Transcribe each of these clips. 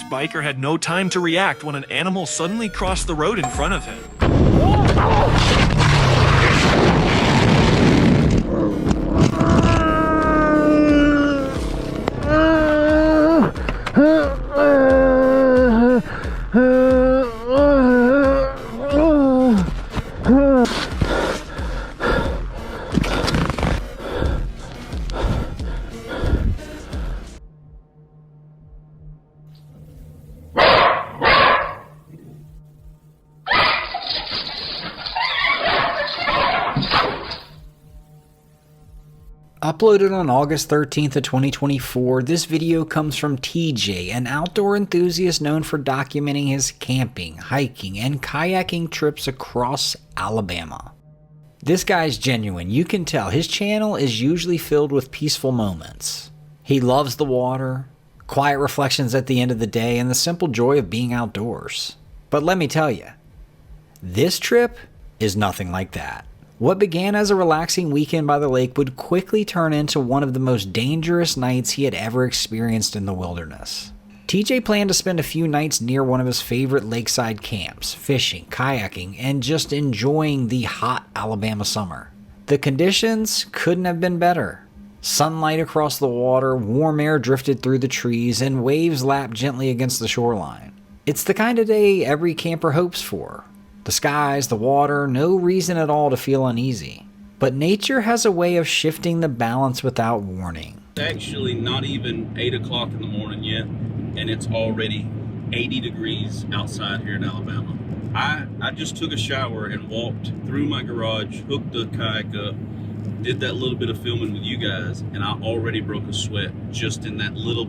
biker had no time to react when an animal suddenly crossed the road in front of him. Uploaded on August 13th of 2024, this video comes from TJ, an outdoor enthusiast known for documenting his camping, hiking, and kayaking trips across Alabama. This guy's genuine, you can tell. His channel is usually filled with peaceful moments. He loves the water, quiet reflections at the end of the day, and the simple joy of being outdoors. But let me tell you, this trip is nothing like that. What began as a relaxing weekend by the lake would quickly turn into one of the most dangerous nights he had ever experienced in the wilderness. TJ planned to spend a few nights near one of his favorite lakeside camps, fishing, kayaking, and just enjoying the hot Alabama summer. The conditions couldn't have been better. Sunlight across the water, warm air drifted through the trees, and waves lapped gently against the shoreline. It's the kind of day every camper hopes for. The skies, the water, no reason at all to feel uneasy. But nature has a way of shifting the balance without warning. It's actually not even 8 o'clock in the morning yet, and it's already 80 degrees outside here in Alabama. I just took a shower and walked through my garage, hooked the kayak up, did that little bit of filming with you guys, and I already broke a sweat just in that little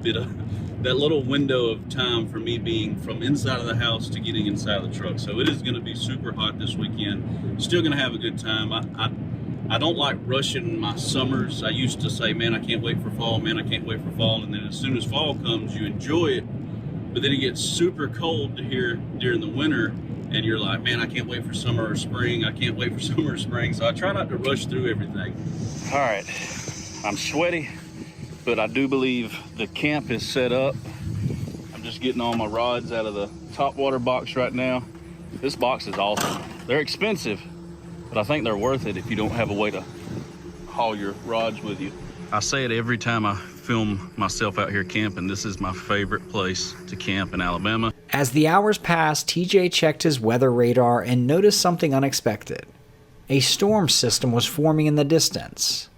window of time for me being from inside of the house to getting inside of the truck. So it is going to be super hot this weekend. Still going to have a good time. I don't like rushing my summers. I used to say, man, I can't wait for fall, man, I can't wait for fall. And then as soon as fall comes, you enjoy it. But then it gets super cold here during the winter, and you're like, man, I can't wait for summer or spring. I can't wait for summer or spring. So I try not to rush through everything. All right, I'm sweaty, but I do believe the camp is set up. I'm just getting all my rods out of the top water box right now. This box is awesome. They're expensive, but I think they're worth it if you don't have a way to haul your rods with you. I say it every time I film myself out here camping. This is my favorite place to camp in Alabama. As the hours passed, TJ checked his weather radar and noticed something unexpected. A storm system was forming in the distance.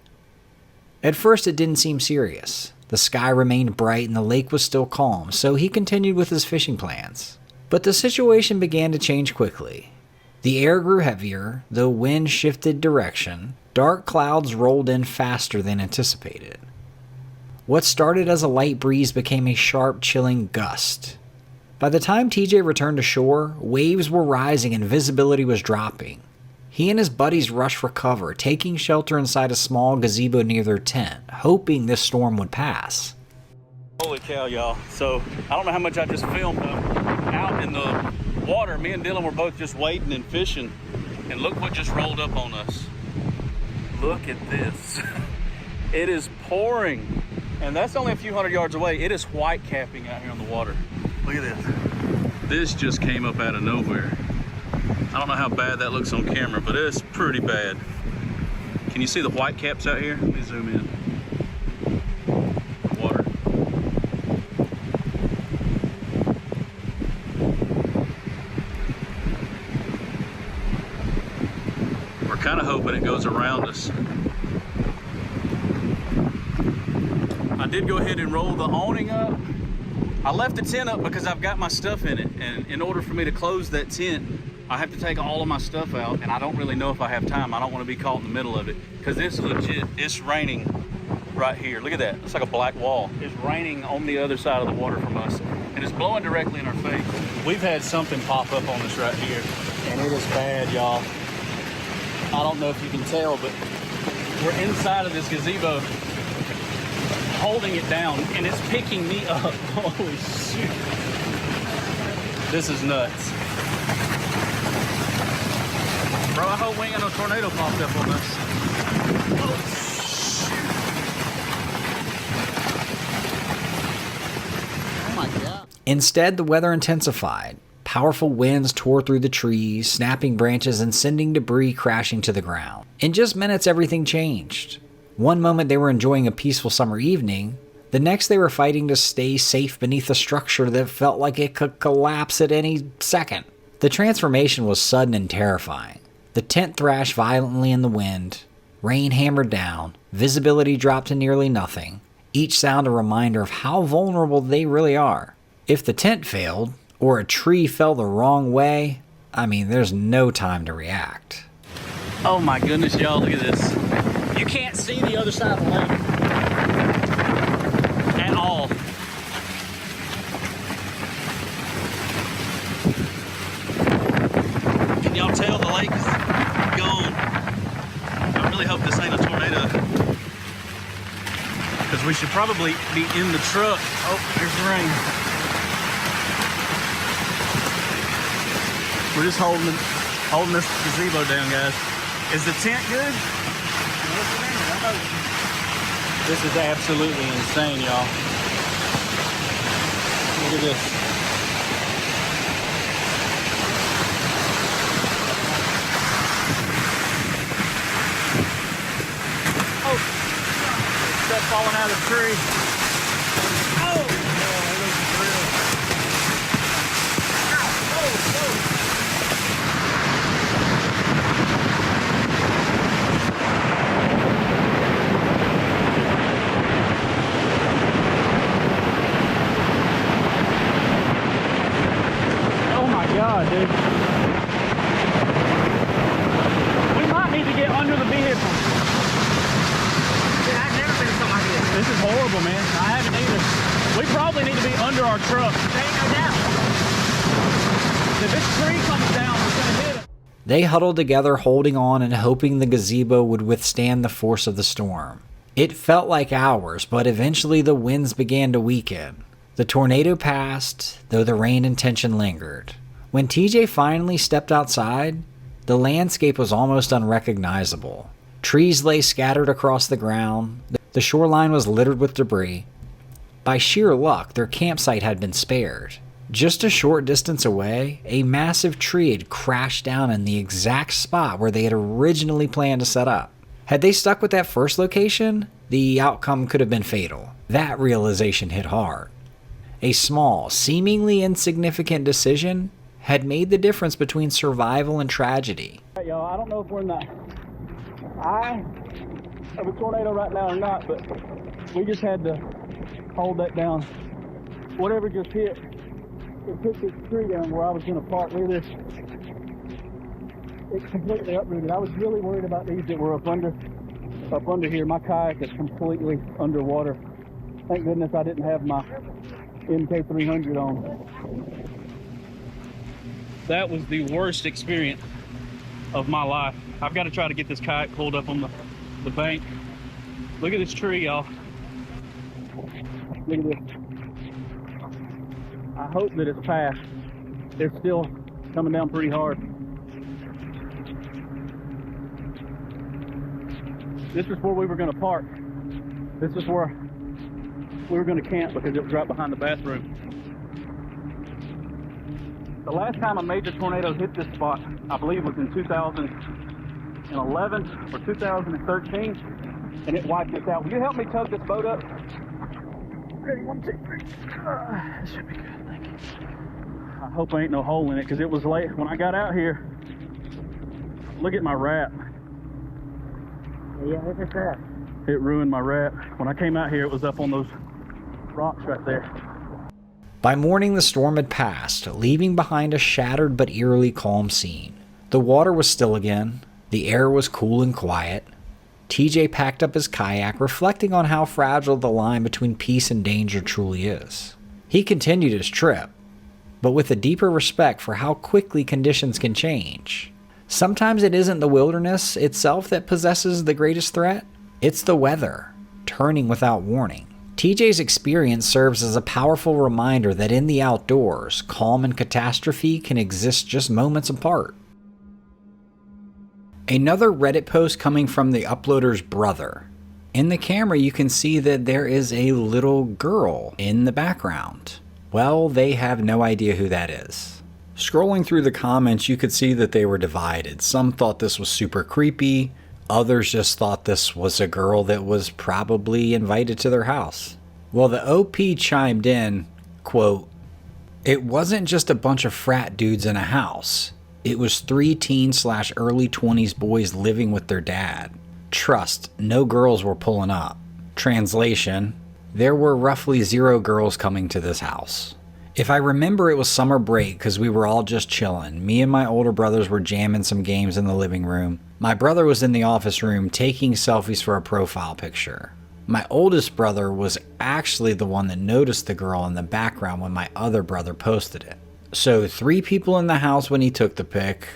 At first, it didn't seem serious. The sky remained bright and the lake was still calm, so he continued with his fishing plans. But the situation began to change quickly. The air grew heavier, the wind shifted direction, dark clouds rolled in faster than anticipated. What started as a light breeze became a sharp, chilling gust. By the time TJ returned to shore, waves were rising and visibility was dropping. He and his buddies rushed for cover, taking shelter inside a small gazebo near their tent, hoping this storm would pass. Holy cow, y'all. So, I don't know how much I just filmed out in the water. Me and Dylan were both just waiting and fishing. And look what just rolled up on us. Look at this. It is pouring. And that's only a few hundred yards away. It is white capping out here on the water. Look at this. This just came up out of nowhere. I don't know how bad that looks on camera, but it's pretty bad. Can you see the white caps out here? Let me zoom in. Water. We're kind of hoping it goes around us. I did go ahead and roll the awning up. I left the tent up because I've got my stuff in it, and in order for me to close that tent, I have to take all of my stuff out, and I don't really know if I have time. I don't want to be caught in the middle of it because it's legit. It's raining right here. Look at that. It's like a black wall. It's raining on the other side of the water from us, and it's blowing directly in our face. We've had something pop up on us right here, and it is bad, y'all. I don't know if you can tell, but we're inside of this gazebo holding it down, and it's picking me up. Holy shoot. This is nuts. Bro, I hope we ain't got no tornado popped up on us. Oh, shoot. Oh my God. Instead, the weather intensified. Powerful winds tore through the trees, snapping branches and sending debris crashing to the ground. In just minutes, everything changed. One moment they were enjoying a peaceful summer evening, the next they were fighting to stay safe beneath a structure that felt like it could collapse at any second. The transformation was sudden and terrifying. The tent thrashed violently in the wind, rain hammered down, visibility dropped to nearly nothing, each sound a reminder of how vulnerable they really are. If the tent failed, or a tree fell the wrong way, there's no time to react. Oh my goodness, y'all, look at this. You can't see the other side of the lake at all. Can y'all tell the lake's gone? I really hope this ain't a tornado, because we should probably be in the truck. Oh, there's the rain. We're just holding this gazebo down, guys. Is the tent good? This is absolutely insane, y'all. Look at this. Oh, stuff falling out of the tree. Oh, that looks real. Oh. God, dude. We might need to get under the vehicle. Dude, I've never been in something like this. This is horrible, man. I haven't either. We probably need to be under our truck. There ain't no doubt. If this tree comes down, it's gonna hit it. They huddled together, holding on and hoping the gazebo would withstand the force of the storm. It felt like hours, but eventually the winds began to weaken. The tornado passed, though the rain and tension lingered. When TJ finally stepped outside, the landscape was almost unrecognizable. Trees lay scattered across the ground. The shoreline was littered with debris. By sheer luck, their campsite had been spared. Just a short distance away, a massive tree had crashed down in the exact spot where they had originally planned to set up. Had they stuck with that first location, the outcome could have been fatal. That realization hit hard. A small, seemingly insignificant decision had made the difference between survival and tragedy. Hey, y'all, I don't know if we're in the eye of a tornado right now or not, but we just had to hold that down. Whatever just hit, it took this tree down where I was going to park. Look at this. It's completely uprooted. I was really worried about these that were up under here. My kayak is completely underwater. Thank goodness I didn't have my MK300 on. That was the worst experience of my life. I've got to try to get this kayak pulled up on the bank. Look at this tree, y'all. Look at this. I hope that it's past. It's still coming down pretty hard. This is where we were going to park. This is where we were going to camp because it was right behind the bathroom. The last time a major tornado hit this spot, I believe, was in 2011 or 2013, and it wiped us out. Will you help me tug this boat up? Ready, 1, 2, 3. This should be good, thank you. I hope there ain't no hole in it, because it was late. When I got out here, look at my wrap. Yeah, look at that. It ruined my wrap. When I came out here, it was up on those rocks right there. By morning, the storm had passed, leaving behind a shattered but eerily calm scene. The water was still again. The air was cool and quiet. TJ packed up his kayak, reflecting on how fragile the line between peace and danger truly is. He continued his trip, but with a deeper respect for how quickly conditions can change. Sometimes it isn't the wilderness itself that possesses the greatest threat. It's the weather, turning without warning. TJ's experience serves as a powerful reminder that in the outdoors, calm and catastrophe can exist just moments apart. Another Reddit post coming from the uploader's brother. In the camera, you can see that there is a little girl in the background. Well, they have no idea who that is. Scrolling through the comments, you could see that they were divided. Some thought this was super creepy. Others just thought this was a girl that was probably invited to their house. Well, the OP chimed in, quote, "It wasn't just a bunch of frat dudes in a house. It was 3 teen/early 20s boys living with their dad. Trust, no girls were pulling up." Translation, there were roughly 0 girls coming to this house. If I remember, it was summer break because we were all just chilling. Me and my older brothers were jamming some games in the living room. My brother was in the office room taking selfies for a profile picture. My oldest brother was actually the one that noticed the girl in the background when my other brother posted it. So 3 people in the house when he took the pic.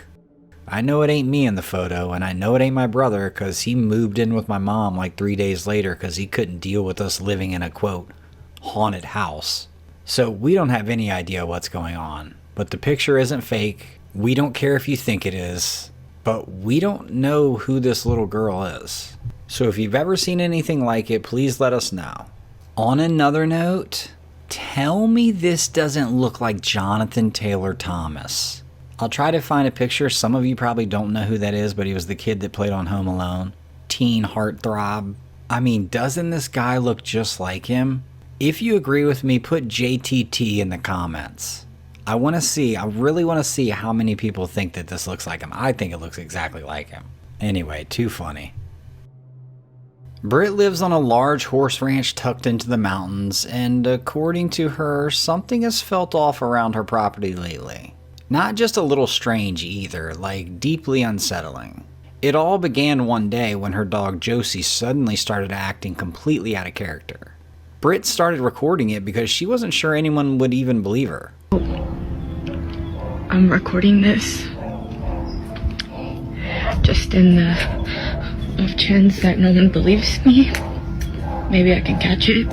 I know it ain't me in the photo, and I know it ain't my brother because he moved in with my mom like 3 days later because he couldn't deal with us living in a, quote, haunted house. So we don't have any idea what's going on. But the picture isn't fake. We don't care if you think it is. But we don't know who this little girl is. So if you've ever seen anything like it, please let us know. On another note, tell me this doesn't look like Jonathan Taylor Thomas. I'll try to find a picture. Some of you probably don't know who that is, but he was the kid that played on Home Alone. Teen heartthrob. I mean, doesn't this guy look just like him? If you agree with me, put JTT in the comments. I really want to see how many people think that this looks like him. I think it looks exactly like him. Anyway, too funny. Britt lives on a large horse ranch tucked into the mountains, and according to her, something has felt off around her property lately. Not just a little strange either, like deeply unsettling. It all began one day when her dog Josie suddenly started acting completely out of character. Britt started recording it because she wasn't sure anyone would even believe her. I'm recording this just in the off chance that no one believes me. Maybe I can catch it.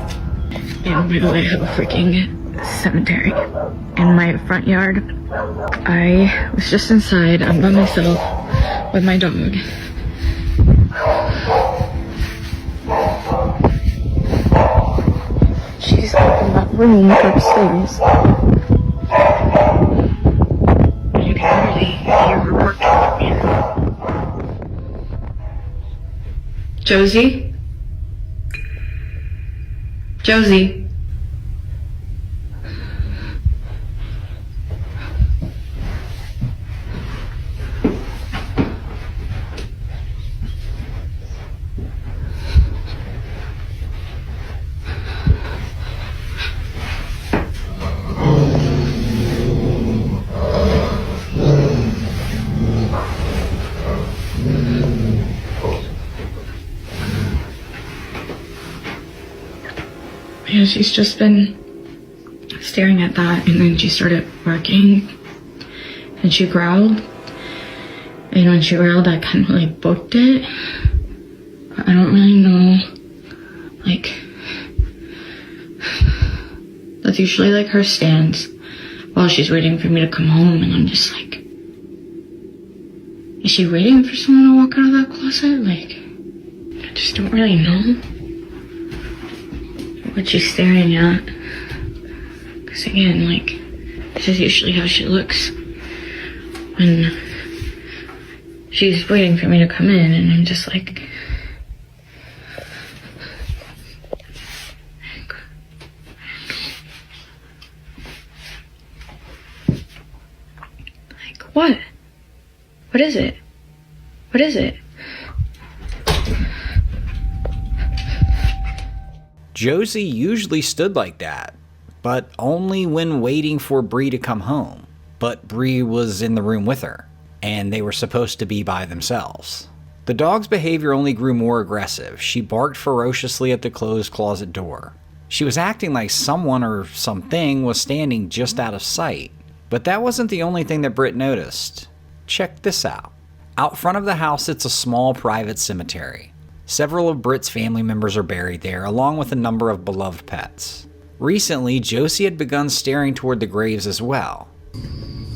And by the way, I have a freaking cemetery in my front yard. I was just inside. I'm by myself with my dog. She's up in that room upstairs. You can really hear her working for me. Josie? Josie? Yeah, she's just been staring at that, and then she started barking, and she growled, and when she growled, I kind of like booked it. But I don't really know, like, that's usually like her stance while she's waiting for me to come home, and I'm just like, is she waiting for someone to walk out of that closet? Like, I just don't really know what she's staring at. Because again, like, this is usually how she looks when she's waiting for me to come in, and I'm just like, what? What is it? What is it? Josie usually stood like that, but only when waiting for Bree to come home. But Bree was in the room with her, and they were supposed to be by themselves. The dog's behavior only grew more aggressive. She barked ferociously at the closed closet door. She was acting like someone or something was standing just out of sight. But that wasn't the only thing that Britt noticed. Check this out. Out front of the house sits a small private cemetery. Several of Britt's family members are buried there, along with a number of beloved pets. Recently, Josie had begun staring toward the graves as well.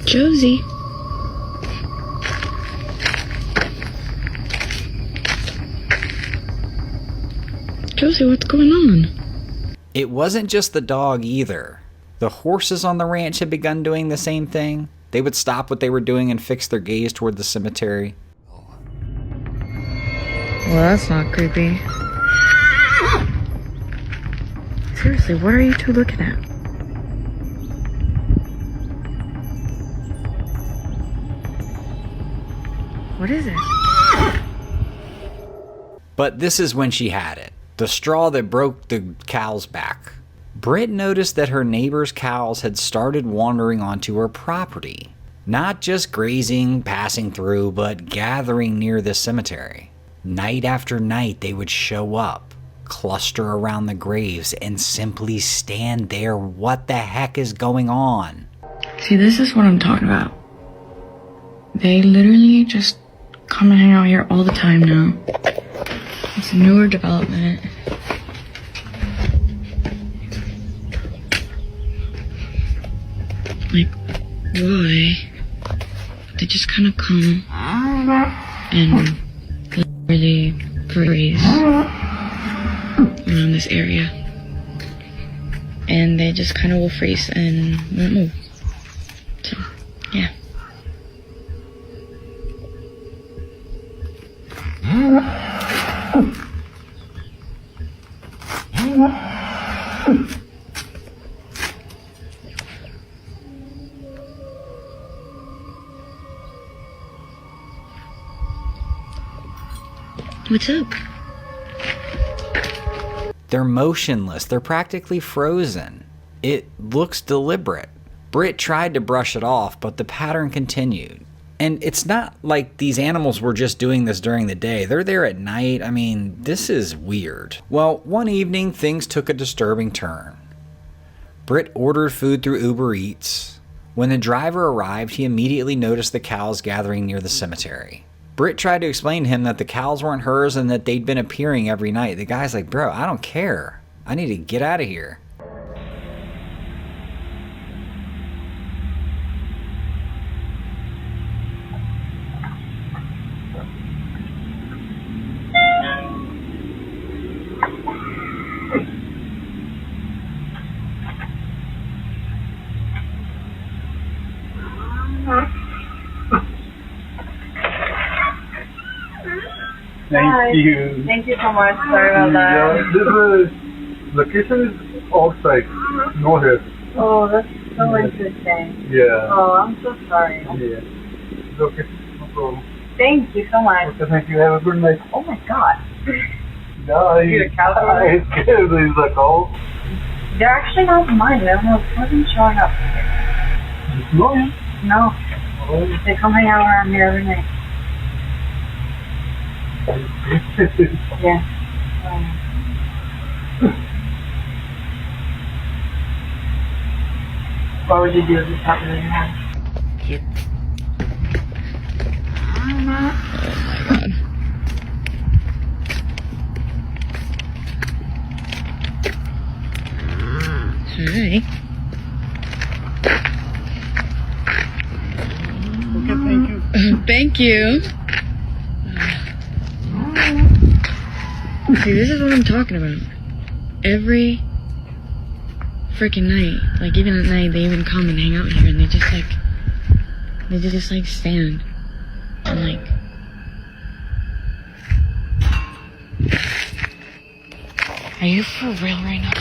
Josie? Josie, what's going on? It wasn't just the dog either. The horses on the ranch had begun doing the same thing. They would stop what they were doing and fix their gaze toward the cemetery. Well, that's not creepy. Seriously, what are you two looking at? What is it? But this is when she had it. The straw that broke the cow's back. Britt noticed that her neighbor's cows had started wandering onto her property. Not just grazing, passing through, but gathering near the cemetery. Night after night, they would show up, cluster around the graves, and simply stand there. What the heck is going on? See, this is what I'm talking about. They literally just come and hang out here all the time now. It's a newer development. Like, why? They just kind of come and literally graze around this area. And they just kind of will freeze and won't move. So, yeah. What's up? They're motionless. They're practically frozen. It looks deliberate. Britt tried to brush it off, but the pattern continued. And it's not like these animals were just doing this during the day. They're there at night. I mean, this is weird. Well, one evening, things took a disturbing turn. Britt ordered food through Uber Eats. When the driver arrived, he immediately noticed the cows gathering near the cemetery. Britt tried to explain to him that the cows weren't hers and that they'd been appearing every night. The guy's like, bro, I don't care. I need to get out of here. Thank you. Thank you so much. Sorry about that. Yeah, this location is outside, no here. Oh, that's so interesting. Yeah. Oh, I'm so sorry. Yeah. It's okay, no problem. Thank you so much. Okay, thank you. Have a good night. Oh my god. Yeah, You're a cow? I scared. There's a cow. They're actually not mine. They wasn't showing up. No, yeah. No. Oh. They come hang out around here every night. Yeah. What would you do if this happened in your house? Oh my god. Hi. Okay, thank you. Thank you. See, this is what I'm talking about. Every freaking night, like even at night, they even come and hang out here, and they just like stand and like. Are you for real right now?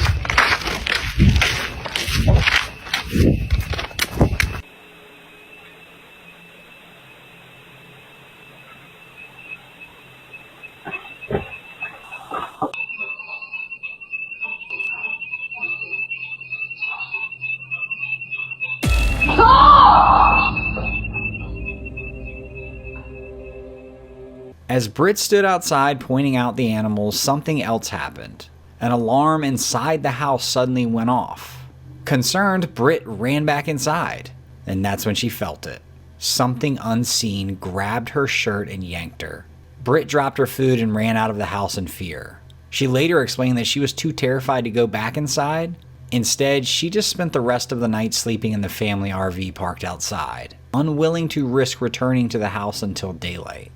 As Britt stood outside pointing out the animals, something else happened. An alarm inside the house suddenly went off. Concerned, Britt ran back inside, and that's when she felt it. Something unseen grabbed her shirt and yanked her. Britt dropped her food and ran out of the house in fear. She later explained that she was too terrified to go back inside. Instead, she just spent the rest of the night sleeping in the family RV parked outside, unwilling to risk returning to the house until daylight.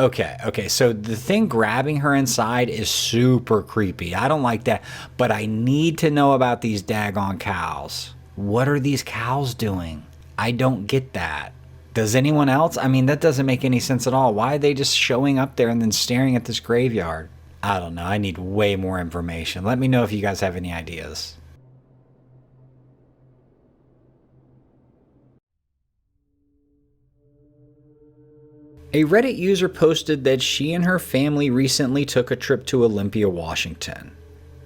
Okay, so the thing grabbing her inside is super creepy. I don't like that, but I need to know about these daggone cows. What are these cows doing? I don't get that. Does anyone else? I mean, that doesn't make any sense at all. Why are they just showing up there and then staring at this graveyard? I don't know. I need way more information. Let me know if you guys have any ideas. A Reddit user posted that she and her family recently took a trip to Olympia, Washington.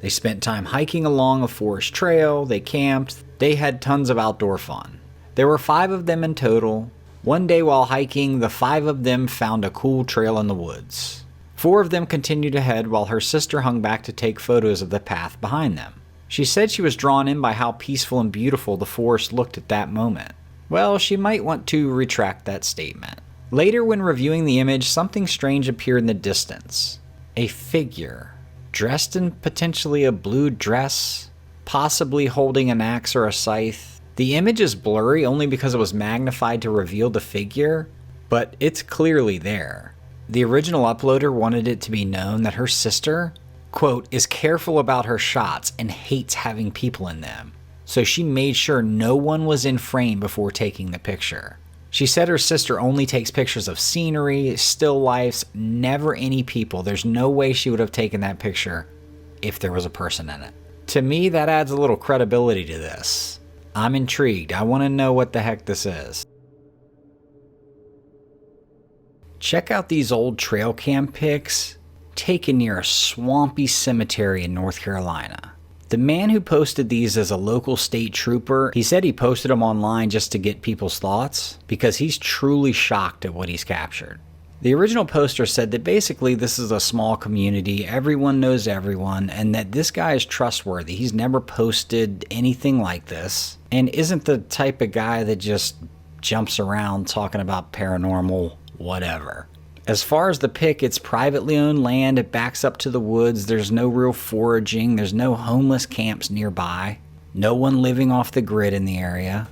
They spent time hiking along a forest trail, they camped, they had tons of outdoor fun. There were 5 of them in total. One day while hiking, the 5 of them found a cool trail in the woods. 4 of them continued ahead while her sister hung back to take photos of the path behind them. She said she was drawn in by how peaceful and beautiful the forest looked at that moment. Well, she might want to retract that statement. Later, when reviewing the image, something strange appeared in the distance. A figure, dressed in potentially a blue dress, possibly holding an axe or a scythe. The image is blurry only because it was magnified to reveal the figure, but it's clearly there. The original uploader wanted it to be known that her sister, quote, is careful about her shots and hates having people in them, so she made sure no one was in frame before taking the picture. She said her sister only takes pictures of scenery, still lifes, never any people. There's no way she would have taken that picture if there was a person in it. To me, that adds a little credibility to this. I'm intrigued. I want to know what the heck this is. Check out these old trail cam pics taken near a swampy cemetery in North Carolina. The man who posted these is a local state trooper. He said he posted them online just to get people's thoughts because he's truly shocked at what he's captured. The original poster said that basically this is a small community, everyone knows everyone, and that this guy is trustworthy. He's never posted anything like this and isn't the type of guy that just jumps around talking about paranormal whatever. As far as the pic, it's privately owned land, it backs up to the woods, there's no real foraging, there's no homeless camps nearby, no one living off the grid in the area.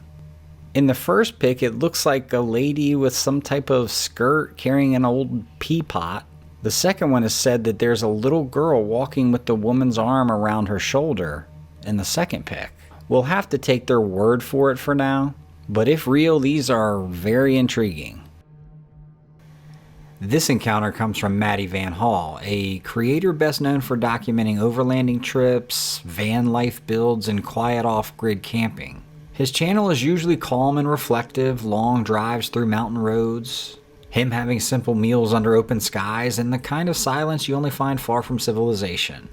In the first pic, it looks like a lady with some type of skirt carrying an old pea pot. The second one is said that there's a little girl walking with the woman's arm around her shoulder in the second pic. We'll have to take their word for it for now, but if real, these are very intriguing. This encounter comes from Matty Van Hall, a creator best known for documenting overlanding trips, van life builds, and quiet off-grid camping. His channel is usually calm and reflective, long drives through mountain roads, him having simple meals under open skies, and the kind of silence you only find far from civilization.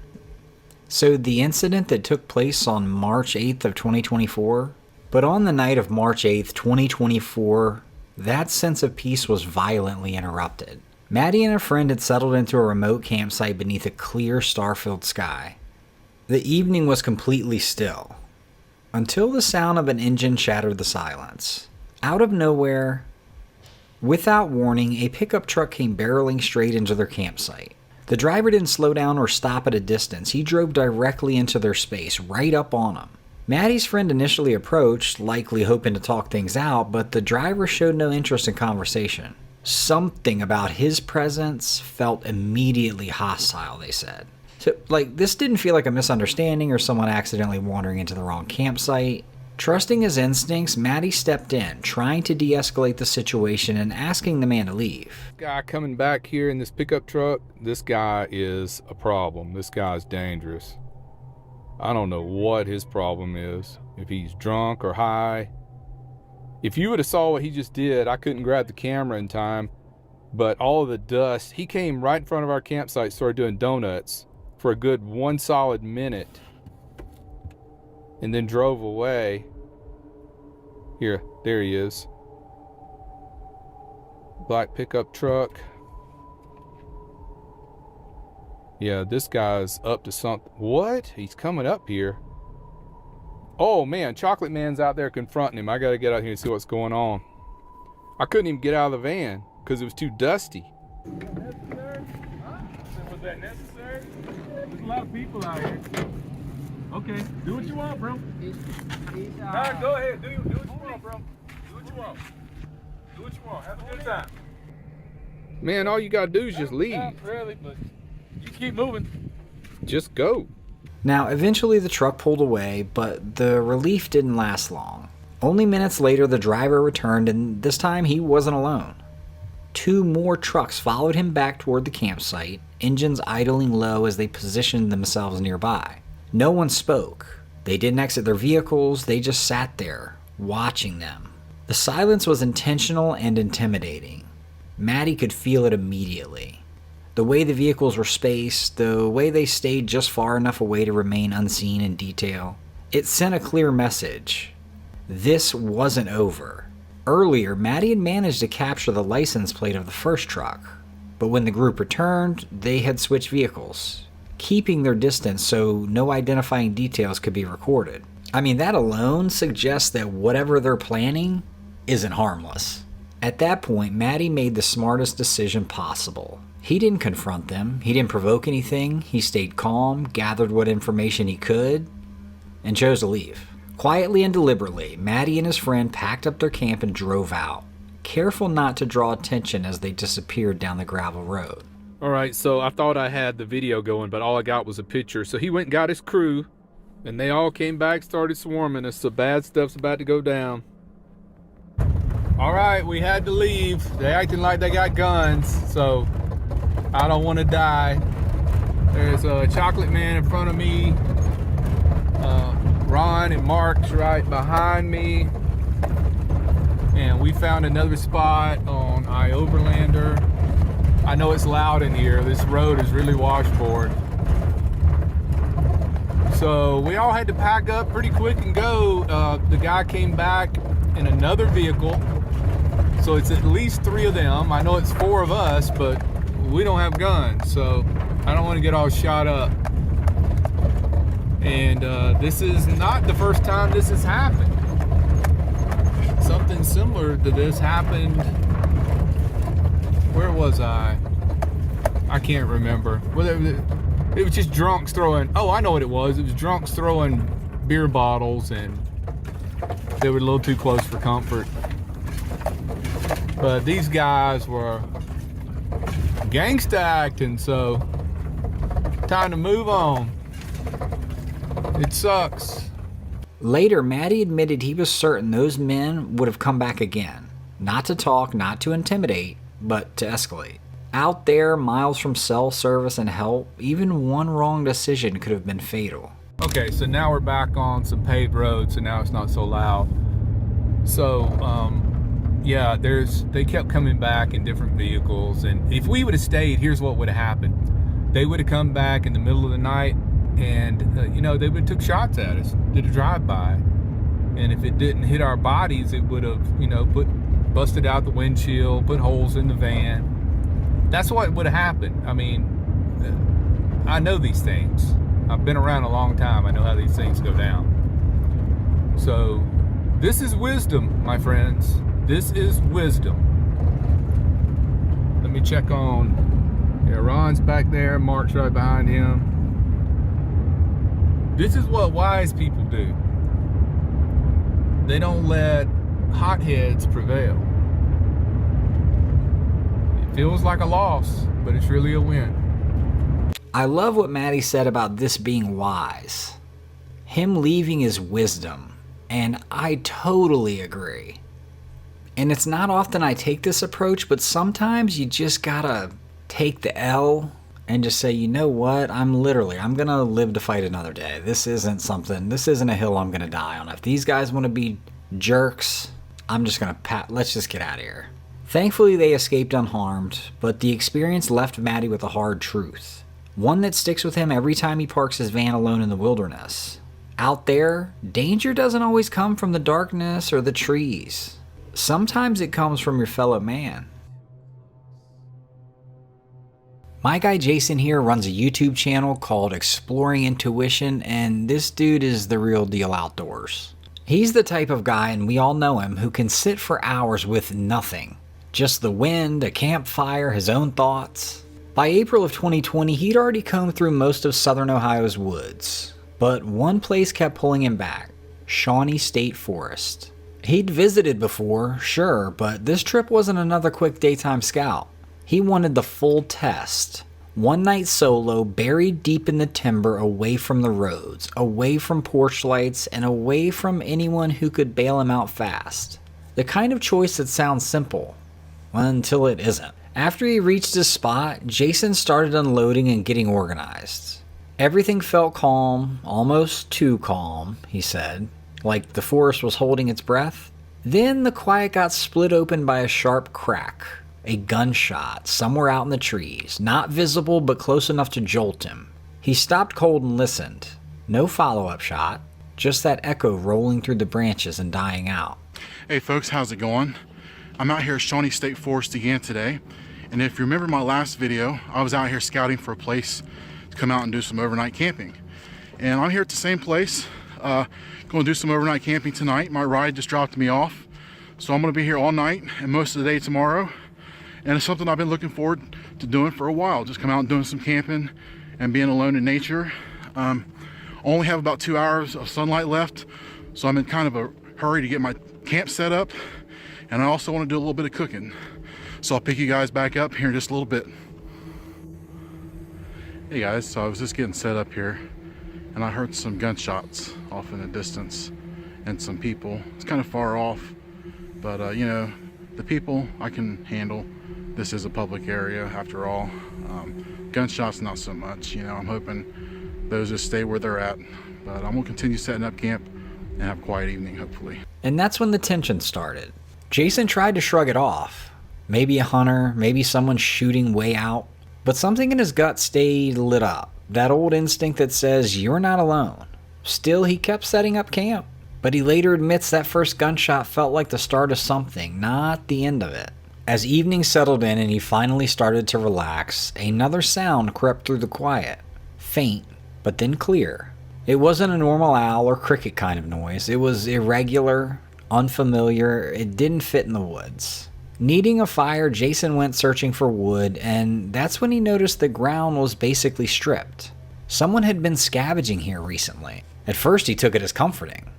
So the incident that took place on March 8th of 2024, but on the night of March 8th, 2024, that sense of peace was violently interrupted. Maddie and a friend had settled into a remote campsite beneath a clear, star-filled sky. The evening was completely still, until the sound of an engine shattered the silence. Out of nowhere, without warning, a pickup truck came barreling straight into their campsite. The driver didn't slow down or stop at a distance. He drove directly into their space, right up on them. Maddie's friend initially approached, likely hoping to talk things out, but the driver showed no interest in conversation. Something about his presence felt immediately hostile, they said. So, this didn't feel like a misunderstanding or someone accidentally wandering into the wrong campsite. Trusting his instincts, Maddie stepped in, trying to de-escalate the situation and asking the man to leave. Guy coming back here in this pickup truck, this guy is a problem. This guy's dangerous. I don't know what his problem is, if he's drunk or high. If you would have saw what he just did, I couldn't grab the camera in time, but all of the dust, he came right in front of our campsite, started doing donuts for a good 1 solid minute, and then drove away. Here, there he is. Black pickup truck. Yeah, this guy's up to something. What? He's coming up here. Oh man, Chocolate Man's out there confronting him. I gotta get out here and see what's going on. I couldn't even get out of the van because it was too dusty. Necessary? Huh? Was that necessary? There's a lot of people out here. Okay, do what you want, bro. Alright, go ahead. Do what you want, bro. Do what you want. Do what you want. Have a good time. Man, all you gotta do is just leave. Not really, but you keep moving. Just go. Now, eventually the truck pulled away, but the relief didn't last long. Only minutes later, the driver returned, and this time he wasn't alone. 2 more trucks followed him back toward the campsite, engines idling low as they positioned themselves nearby. No one spoke. They didn't exit their vehicles, they just sat there, watching them. The silence was intentional and intimidating. Maddie could feel it immediately. The way the vehicles were spaced, the way they stayed just far enough away to remain unseen in detail. It sent a clear message. This wasn't over. Earlier, Maddie had managed to capture the license plate of the first truck, but when the group returned, they had switched vehicles, keeping their distance so no identifying details could be recorded. I mean, that alone suggests that whatever they're planning isn't harmless. At that point, Maddie made the smartest decision possible. He didn't confront them, he didn't provoke anything, he stayed calm, gathered what information he could, and chose to leave. Quietly and deliberately, Maddie and his friend packed up their camp and drove out, careful not to draw attention as they disappeared down the gravel road. Alright, so I thought I had the video going, but all I got was a picture. So he went and got his crew, and they all came back, started swarming us, so bad stuff's about to go down. Alright, we had to leave. They acting like they got guns, so I don't want to die. There's a chocolate man in front of me. Ron and Mark's right behind me. And we found another spot on Overlander. I know it's loud in here. This road is really washboard. So we all had to pack up pretty quick and go. The guy came back in another vehicle. So it's at least 3 of them. I know it's 4 of us, but we don't have guns. So I don't want to get all shot up. And this is not the first time this has happened. Something similar to this happened. Where was I? I can't remember. It was just drunks throwing. Oh, I know what it was. It was drunks throwing beer bottles, and they were a little too close for comfort. But these guys were gangsta acting, so time to move on. It sucks. Later, Maddie admitted he was certain those men would have come back again. Not to talk, not to intimidate, but to escalate. Out there, miles from cell service and help, even one wrong decision could have been fatal. Okay, so now we're back on some paved roads, so now it's not so loud. So, yeah, they kept coming back in different vehicles, and if we would have stayed, here's what would have happened. They would have come back in the middle of the night, and they would have took shots at us, did a drive-by, and if it didn't hit our bodies, it would have busted out the windshield, put holes in the van. That's what would have happened. I mean, I know these things. I've been around a long time. I know how these things go down. So this is wisdom, my friends. This is wisdom. Let me check on, yeah, Ron's back there, Mark's right behind him. This is what wise people do. They don't let hotheads prevail. It feels like a loss, but it's really a win. I love what Maddie said about this being wise. Him leaving is wisdom, and I totally agree. And it's not often I take this approach, but sometimes you just gotta take the L and just say, you know what, I'm gonna live to fight another day. This isn't a hill I'm gonna die on. If these guys wanna be jerks, I'm just gonna let's just get out of here. Thankfully they escaped unharmed, but the experience left Maddie with a hard truth. One that sticks with him every time he parks his van alone in the wilderness. Out there, danger doesn't always come from the darkness or the trees. Sometimes it comes from your fellow man. My guy Jason here runs a YouTube channel called Exploring Intuition, and this dude is the real deal outdoors. He's the type of guy, and we all know him, who can sit for hours with nothing. Just the wind, a campfire, his own thoughts. By April of 2020, he'd already combed through most of southern Ohio's woods. But one place kept pulling him back, Shawnee State Forest. He'd visited before, sure, but this trip wasn't another quick daytime scout. He wanted the full test. One night solo, buried deep in the timber, away from the roads, away from porch lights, and away from anyone who could bail him out fast. The kind of choice that sounds simple, until it isn't. After he reached his spot, Jason started unloading and getting organized. Everything felt calm, almost too calm, he said, like the forest was holding its breath. Then the quiet got split open by a sharp crack. A gunshot somewhere out in the trees, not visible but close enough to jolt him. He stopped cold and listened. No follow-up shot, just that echo rolling through the branches and dying out. Hey folks, how's it going? I'm out here at Shawnee State Forest again today, and if you remember my last video, I was out here scouting for a place to come out and do some overnight camping. And I'm here at the same place, going to do some overnight camping tonight. My ride just dropped me off, so I'm going to be here all night and most of the day tomorrow. And it's something I've been looking forward to doing for a while, just come out and doing some camping and being alone in nature. Only have about 2 hours of sunlight left, so I'm in kind of a hurry to get my camp set up, and I also want to do a little bit of cooking. So I'll pick you guys back up here in just a little bit. Hey guys, so I was just getting set up here, and I heard some gunshots off in the distance and some people. It's kind of far off, but you know, the people I can handle. This is a public area after all. Gunshots not so much, you know. I'm hoping those just stay where they're at, but I'm gonna continue setting up camp and have a quiet evening, hopefully. And that's when the tension started. Jason tried to shrug it off. Maybe a hunter, maybe someone shooting way out, but something in his gut stayed lit up. That old instinct that says you're not alone. Still, he kept setting up camp, but he later admits that first gunshot felt like the start of something, not the end of it. As evening settled in and he finally started to relax, another sound crept through the quiet. Faint, but then clear. It wasn't a normal owl or cricket kind of noise. It was irregular, unfamiliar. It didn't fit in the woods. Needing a fire, Jason went searching for wood, and that's when he noticed the ground was basically stripped. Someone had been scavenging here recently. At first he took it as comforting.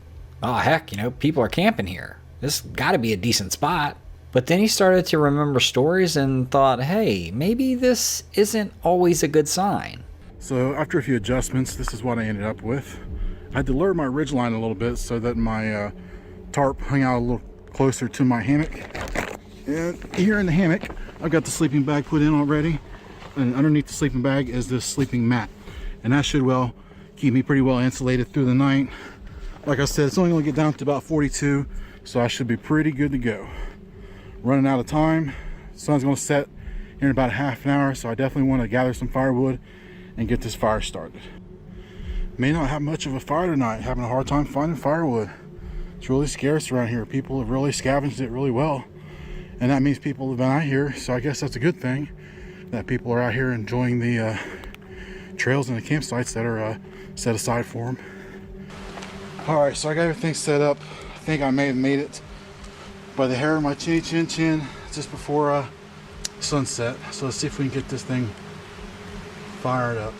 Oh heck, you know, people are camping here. This gotta be a decent spot. But then he started to remember stories and thought, hey, maybe this isn't always a good sign. So after a few adjustments, this is what I ended up with. I had to lower my ridgeline a little bit so that my tarp hung out a little closer to my hammock. And here in the hammock, I've got the sleeping bag put in already. And underneath the sleeping bag is this sleeping mat. And that should well keep me pretty well insulated through the night. Like I said, it's only gonna get down to about 42, so I should be pretty good to go. Running out of time. The sun's gonna set here in about a half an hour, so I definitely want to gather some firewood and get this fire started. May not have much of a fire tonight, having a hard time finding firewood. It's really scarce around here. People have really scavenged it really well, and that means people have been out here, so I guess that's a good thing that people are out here enjoying the trails and the campsites that are set aside for them. All right, so I got everything set up. I think I may have made it by the hair of my chinny chin chin just before sunset. So let's see if we can get this thing fired up.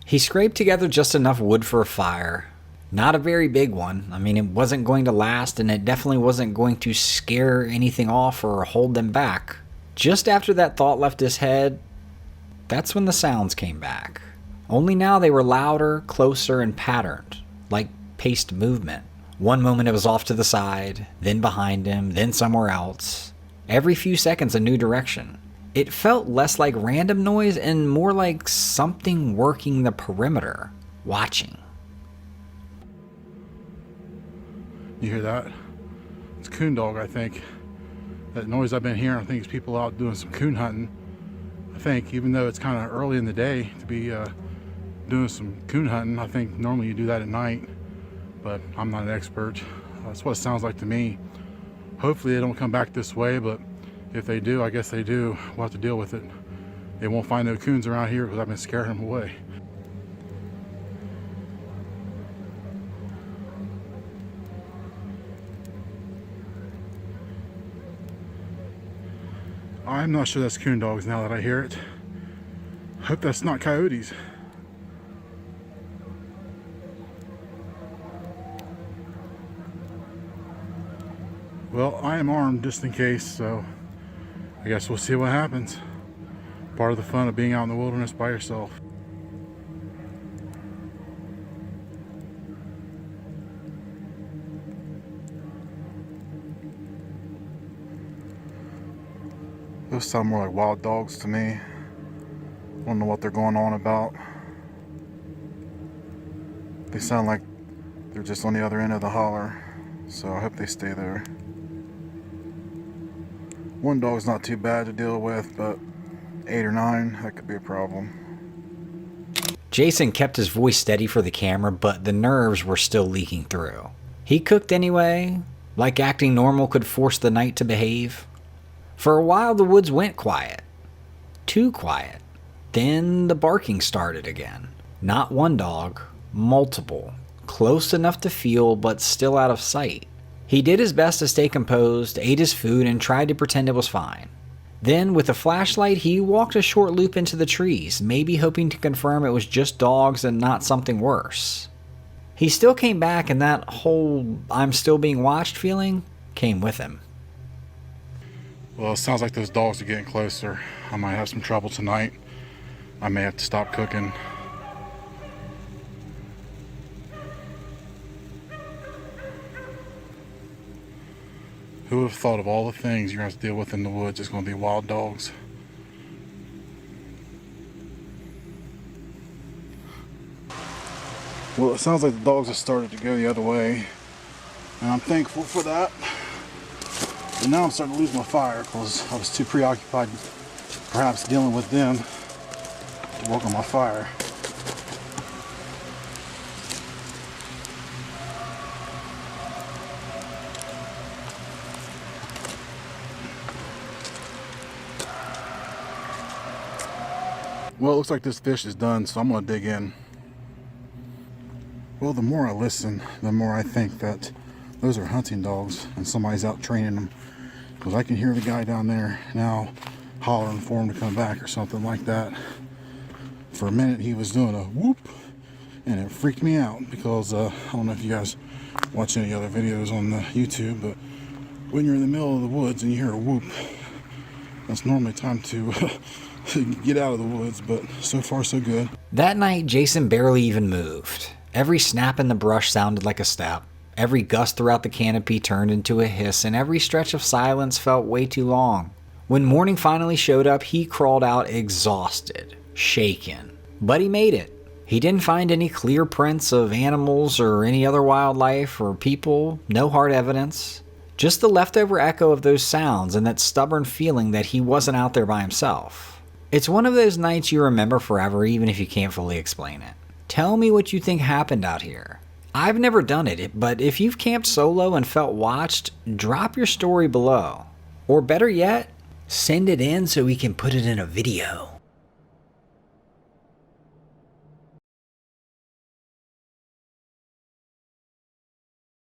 He scraped together just enough wood for a fire. Not a very big one. I mean, it wasn't going to last, and it definitely wasn't going to scare anything off or hold them back. Just after that thought left his head, that's when the sounds came back. Only now they were louder, closer, and patterned, like paced movement. One moment it was off to the side, then behind him, then somewhere else. Every few seconds a new direction. It felt less like random noise and more like something working the perimeter, watching. You hear that? It's coon dog, I think. That noise I've been hearing, I think it's people out doing some coon hunting. I think, even though it's kind of early in the day to be doing some coon hunting, I think normally you do that at night, but I'm not an expert. That's what it sounds like to me. Hopefully they don't come back this way, but if they do, I guess they do. We'll have to deal with it. They won't find no coons around here because I've been scaring them away. I'm not sure that's coon dogs now that I hear it. Hope that's not coyotes. Well, I am armed just in case, so I guess we'll see what happens. Part of the fun of being out in the wilderness by yourself. Those sound more like wild dogs to me. I don't know what they're going on about. They sound like they're just on the other end of the holler, so I hope they stay there. One dog's not too bad to deal with, but 8 or 9, that could be a problem. Jason kept his voice steady for the camera, but the nerves were still leaking through. He cooked anyway, like acting normal could force the night to behave. For a while the woods went quiet. Too quiet. Then the barking started again. Not one dog, multiple. Close enough to feel, but still out of sight. He did his best to stay composed, ate his food, and tried to pretend it was fine. Then, with a flashlight, he walked a short loop into the trees, maybe hoping to confirm it was just dogs and not something worse. He still came back, and that whole "I'm still being watched" feeling came with him. Well, it sounds like those dogs are getting closer. I might have some trouble tonight. I may have to stop cooking. Who would have thought of all the things you're going to have to deal with in the woods, it's going to be wild dogs. Well, it sounds like the dogs have started to go the other way, and I'm thankful for that. And now I'm starting to lose my fire because I was too preoccupied perhaps dealing with them to work on my fire. Well, it looks like this fish is done, so I'm going to dig in. Well, the more I listen, the more I think that those are hunting dogs and somebody's out training them. Because I can hear the guy down there now hollering for him to come back or something like that. For a minute he was doing a whoop, and it freaked me out because I don't know if you guys watch any other videos on YouTube, but when you're in the middle of the woods and you hear a whoop, that's normally time to get out of the woods, but so far so good. That night, Jason barely even moved. Every snap in the brush sounded like a step. Every gust throughout the canopy turned into a hiss, and every stretch of silence felt way too long. When morning finally showed up, he crawled out exhausted, shaken. But he made it. He didn't find any clear prints of animals or any other wildlife or people, no hard evidence. Just the leftover echo of those sounds and that stubborn feeling that he wasn't out there by himself. It's one of those nights you remember forever, even if you can't fully explain it. Tell me what you think happened out here. I've never done it, but if you've camped solo and felt watched, drop your story below. Or better yet, send it in so we can put it in a video.